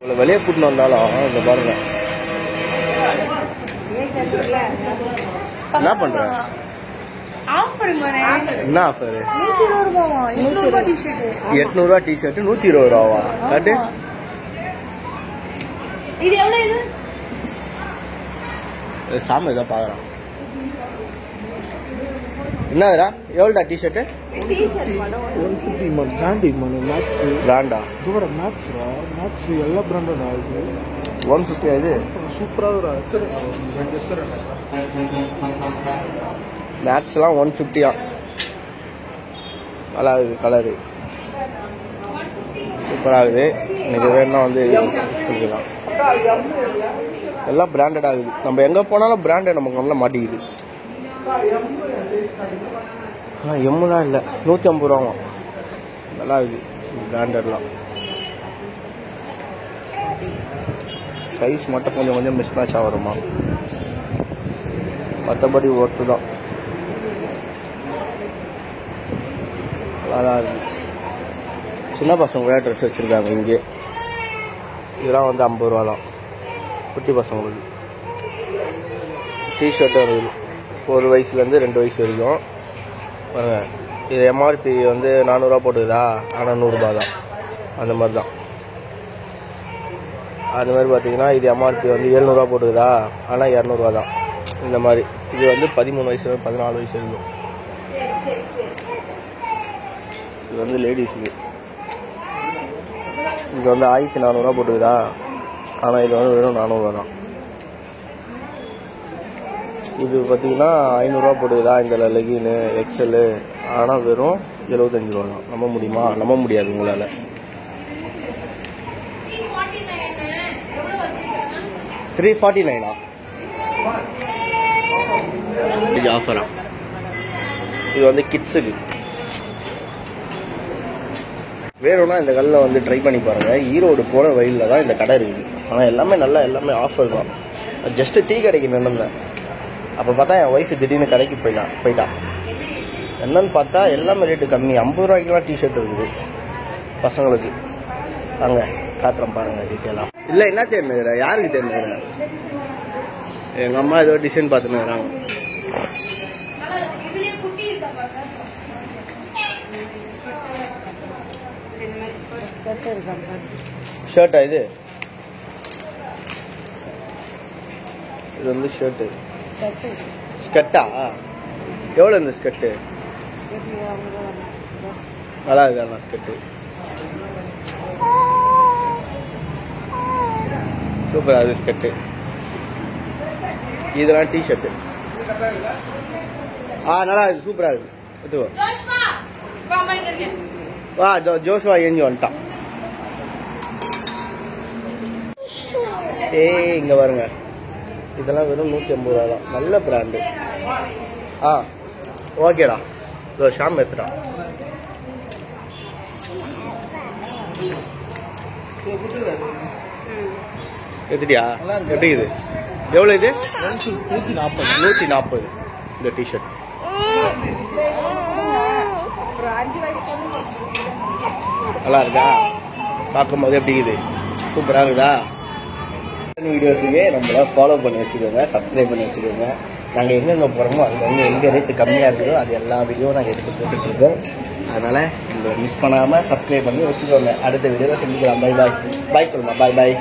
உங்களை வெளியே கூட்டின்னு வந்தாலும் இந்த பாருங்க என்ன பண்ற? என்ன ஆஃபர்? 800 ரூபா டிஷர்ட் 120 ரூபாவா? கட்டு. இது எவ்வளவு? இது சாமி இதான் பாக்குறான். என்னதுடா எவ்வளோடா T shirt? 150 man brand man max brand dura max எல்லா brandடா இது 150 இது சூப்பரா இருக்கு மேக்ஸ்லாம் 150 நல்லா இருக்குது கலரு சூப்பராக இருக்குது. எனக்கு வேணும்னா வந்து யூஸ் பண்ணிக்கலாம். எல்லாம் பிராண்டட் ஆகுது. நம்ம எங்கே போனாலும் பிராண்டட் நமக்கு நல்லா மாட்டிக்குது. ஆனால் எம்மு தான் இல்லை 150 ரூபாவும் நல்லா இருக்குது பிராண்டட்லாம். சைஸ் மட்டும் கொஞ்சம் கொஞ்சம் மிஸ் மேட்ச் ஆகுறோமா, மற்றபடி ஒர்த்து தான் நல்லா இருக்குது. சின்ன பசங்க கூட ட்ரெஸ் வச்சுருக்காங்க இங்கே. இதெல்லாம் வந்து 50 ரூபா தான் குட்டி பசங்களுக்கு. டிஷர்ட்டும் இருக்குது 1 வயசுலேருந்து 2 வயசு வரைக்கும். பாருங்க இது எம்ஆர்பி வந்து 400 ரூபா போட்டுக்குதா, ஆனால் 100 ரூபா தான். அந்த மாதிரி தான். அது மாதிரி பார்த்தீங்கன்னா இது எம்ஆர்பி வந்து 700 ரூபா போட்டுக்குதா, ஆனால் 200 ரூபா தான். இந்த மாதிரி இது வந்து 13 வயசுலேருந்து 14 வயசு வரைக்கும். இது வந்து லேடிஸுக்கு. இது வந்து 1400 ரூபா போட்டுக்குதா, ஆனால் இது வந்து வெறும் 400 ரூபா தான். இது பார்த்தீங்கன்னா 500 ரூபா போட்டுக்குதா இந்த லெகின்னு எக்ஸலு, ஆனால் வெறும் 75 ரூபா தான். நம்ப முடியுமா? நம்ப முடியாது உங்களால். 349 இது ஆஃபரா? இது வந்து கிட்ஸுக்கு. வேணும்னா இந்த கல்லில் வந்து ட்ரை பண்ணி பாருங்கள். ஈரோடு போகிற வழியில் தான் இந்த கடை இருக்குது. ஆனால் எல்லாமே நல்லா, எல்லாமே ஆஃபர் தான். ஜஸ்ட்டு டீ கடைக்கு நின்றுந்தேன். அப்போ பார்த்தா என் ஒய்ஃபு திடீர்னு கடைக்கு போயிட்டா. என்னன்னு பார்த்தா எல்லாமே ரேட்டு கம்மி. 50 ரூபாய்க்குலாம் டிஷர்ட் இருக்குது பசங்களுக்கு. அங்கே காட்டுறேன் பாருங்கள் டீட்டெயிலாக. இல்லை என்ன தேர்ந்ததுல யாருக்கு தேர்ந்ததுல? எங்கள் அம்மா ஏதோ டிசைன் பார்த்துன்னு வராங்க. ஷர்ட்டா இது? இது வந்து ஷர்ட்டு. ஸ்கர்ட்டா? எவ்வளோ இந்த ஸ்கர்ட்டு? நல்லா இருக்கா ஸ்கர்ட்டு? சூப்பரா அது ஸ்கர்ட்டு. இதெல்லாம் டிஷர்ட்டு. நல்லா இருக்குது, சூப்பராக இருக்குது. எடுத்துக்கோ. வா ஜோஷ்வா ஏஞ்சி வந்துட்டான். இங்கே பாருங்க, இதெல்லாம் வெறும் 150 ரூபா தான். நல்ல பிராண்டு. ஓகேடா. இதோ ஷாம் எடுத்துட்டான். எடுத்துட்டியா? எப்படி இது? எவ்வளோ இது? 140 இந்த டிஷர்ட். நல்லா இருக்கா? பார்க்கும்போது எப்படி இது? சூப்பராக இருக்குதா? வீடியோஸுக்கு நம்மளை ஃபாலோ பண்ணி வச்சுக்கோங்க, சப்ஸ்கிரைப் பண்ணி வச்சுக்கோங்க. நாங்கள் எங்கெங்கே போகிறோமோ அங்கே வந்து எங்கே ரேட்டு கம்மியாக இருக்குதோ அது எல்லா வீடியோவும் நாங்கள் எடுத்து போட்டுட்ருக்கோம். அதனால் இந்த மிஸ் பண்ணாமல் சப்ஸ்கிரைப் பண்ணி வச்சுக்கோங்க. அடுத்த வீடியோவில் சந்திக்கலாம். பாய் பாய். பாய் சொல்லுமா? பாய் பாய்.